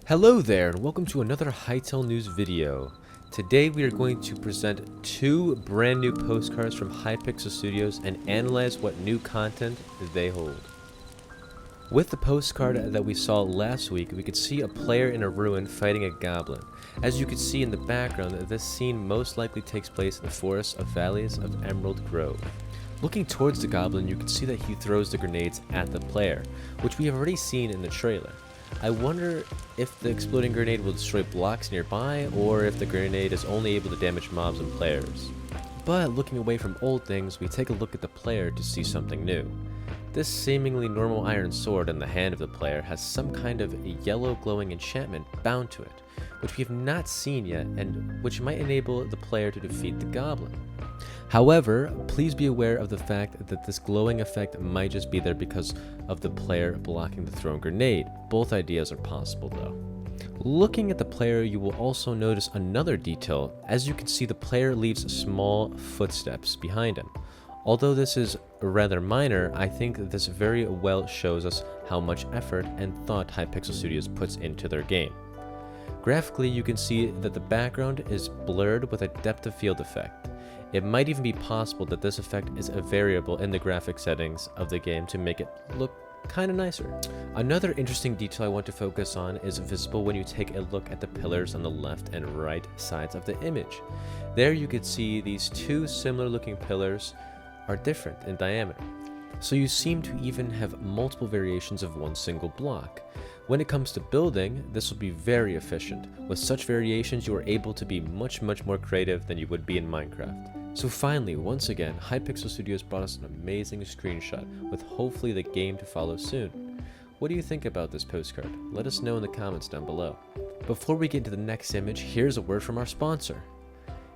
Hello there, and welcome to another Hytale news video. Today we are going to present two brand new postcards from Hypixel Studios and analyze what new content they hold. With the postcard that we saw last week, we could see a player in a ruin fighting a goblin. As you can see in the background, this scene most likely takes place in the forests of valleys of Emerald Grove. Looking towards the goblin, you can see that he throws the grenades at the player, which we have already seen in the trailer. I wonder if the exploding grenade will destroy blocks nearby, or if the grenade is only able to damage mobs and players. But looking away from old things, we take a look at the player to see something new. This seemingly normal iron sword in the hand of the player has some kind of yellow glowing enchantment bound to it, which we have not seen yet and which might enable the player to defeat the goblin. However, please be aware of the fact that this glowing effect might just be there because of the player blocking the thrown grenade. Both ideas are possible though. Looking at the player, you will also notice another detail. As you can see, the player leaves small footsteps behind him. Although this is rather minor, I think that this very well shows us how much effort and thought Hypixel Studios puts into their game. Graphically, you can see that the background is blurred with a depth of field effect. It might even be possible that this effect is a variable in the graphic settings of the game to make it look kinda nicer. Another interesting detail I want to focus on is visible when you take a look at the pillars on the left and right sides of the image. There you could see these two similar looking pillars are different in diameter. So you seem to even have multiple variations of one single block. When it comes to building, this will be very efficient. With such variations, you are able to be much more creative than you would be in Minecraft. So finally, once again, Hypixel Studios brought us an amazing screenshot, with hopefully the game to follow soon. What do you think about this postcard? Let us know in the comments down below. Before we get into the next image, here's a word from our sponsor.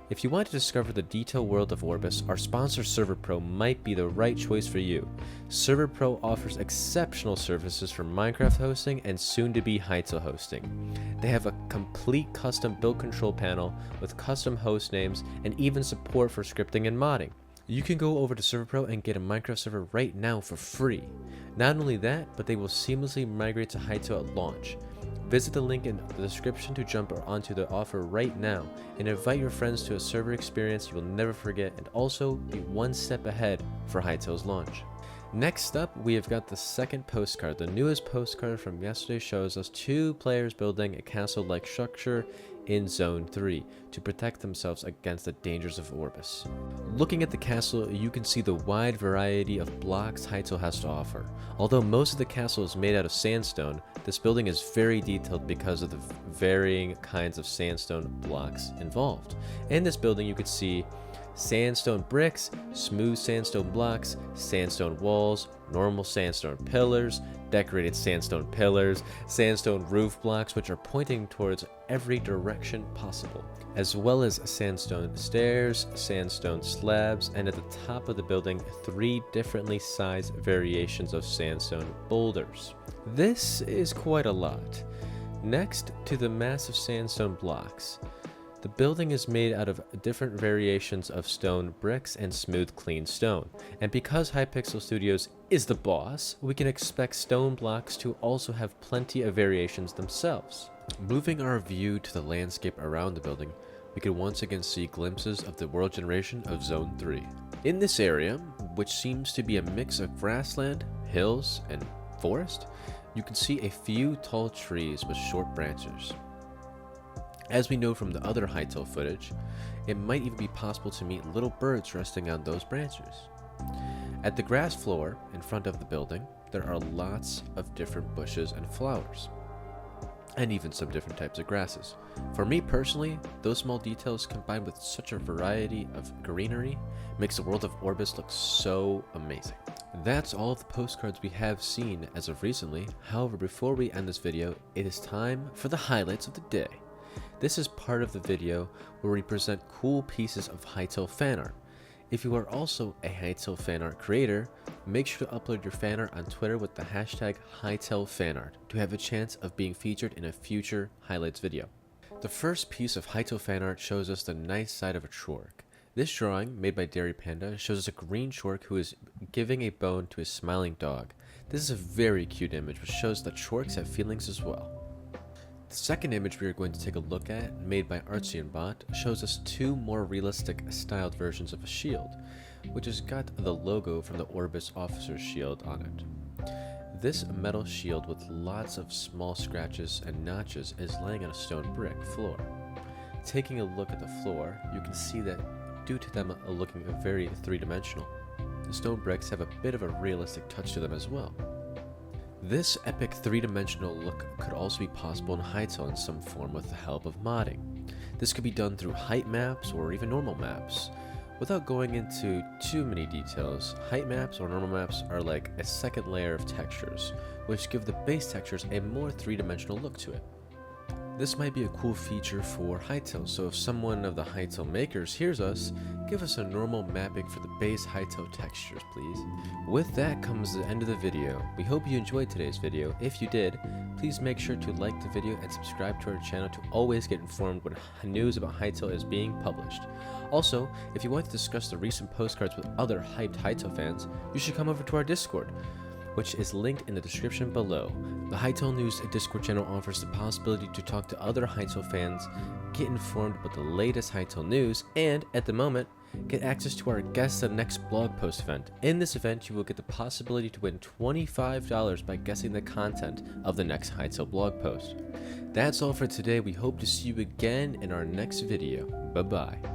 If you want to discover the detailed world of Orbis, our sponsor server.pro might be the right choice for you. Server.pro offers exceptional services for Minecraft hosting and soon-to-be Hytale hosting. They have a complete custom build control panel with custom host names and even support for scripting and modding. You can go over to server.pro and get a Minecraft server right now for free. Not only that, but they will seamlessly migrate to Hytale at launch. Visit the link in the description to jump onto the offer right now and invite your friends to a server experience you will never forget and also be one step ahead for Hytale's launch. Next up, we have got the second postcard. The newest postcard from yesterday shows us two players building a castle-like structure in Zone 3 to protect themselves against the dangers of Orbis. Looking at the castle, you can see the wide variety of blocks Hytale has to offer. Although most of the castle is made out of sandstone, this building is very detailed because of the varying kinds of sandstone blocks involved. In this building, you could see sandstone bricks, smooth sandstone blocks, sandstone walls, normal sandstone pillars, decorated sandstone pillars, sandstone roof blocks which are pointing towards every direction possible, as well as sandstone stairs, sandstone slabs, and at the top of the building, 3 differently sized variations of sandstone boulders. This is quite a lot. Next to the massive sandstone blocks, the building is made out of different variations of stone bricks and smooth clean stone. And because Hypixel Studios is the boss, we can expect stone blocks to also have plenty of variations themselves. Moving our view to the landscape around the building, we can once again see glimpses of the world generation of Zone 3. In this area, which seems to be a mix of grassland, hills, and forest, you can see a few tall trees with short branches. As we know from the other Hytale footage, it might even be possible to meet little birds resting on those branches. At the grass floor in front of the building, there are lots of different bushes and flowers, and even some different types of grasses. For me personally, those small details combined with such a variety of greenery makes the world of Orbis look so amazing. That's all of the postcards we have seen as of recently. However, before we end this video, it is time for the highlights of the day. This is part of the video where we present cool pieces of Hytale fan art. If you are also a Hytale fan art creator, make sure to upload your fan art on Twitter with the hashtag HytaleFanArt to have a chance of being featured in a future highlights video. The first piece of Hytale fan art shows us the nice side of a Chork. This drawing, made by Dairy Panda, shows us a green Chork who is giving a bone to a smiling dog. This is a very cute image which shows that Chorks have feelings as well. The second image we are going to take a look at, made by ArtsyandBot, shows us two more realistic styled versions of a shield, which has got the logo from the Orbis officer's shield on it. This metal shield with lots of small scratches and notches is laying on a stone brick floor. Taking a look at the floor, you can see that due to them looking very three-dimensional, the stone bricks have a bit of a realistic touch to them as well. This epic three-dimensional look could also be possible in Hytale in some form with the help of modding. This could be done through height maps or even normal maps. Without going into too many details, height maps or normal maps are like a second layer of textures, which give the base textures a more three-dimensional look to it. This might be a cool feature for Hytale, so if someone of the Hytale makers hears us, give us a normal mapping for the base Hytale textures, please. With that comes the end of the video. We hope you enjoyed today's video. If you did, please make sure to like the video and subscribe to our channel to always get informed when news about Hytale is being published. Also, if you want to discuss the recent postcards with other hyped Hytale fans, you should come over to our Discord, which is linked in the description below. The Hytale News Discord channel offers the possibility to talk to other Hytale fans, get informed about the latest Hytale news, and, at the moment, get access to our Guess the Next blog post event. In this event, you will get the possibility to win $25 by guessing the content of the next Hytale blog post. That's all for today. We hope to see you again in our next video. Bye-bye.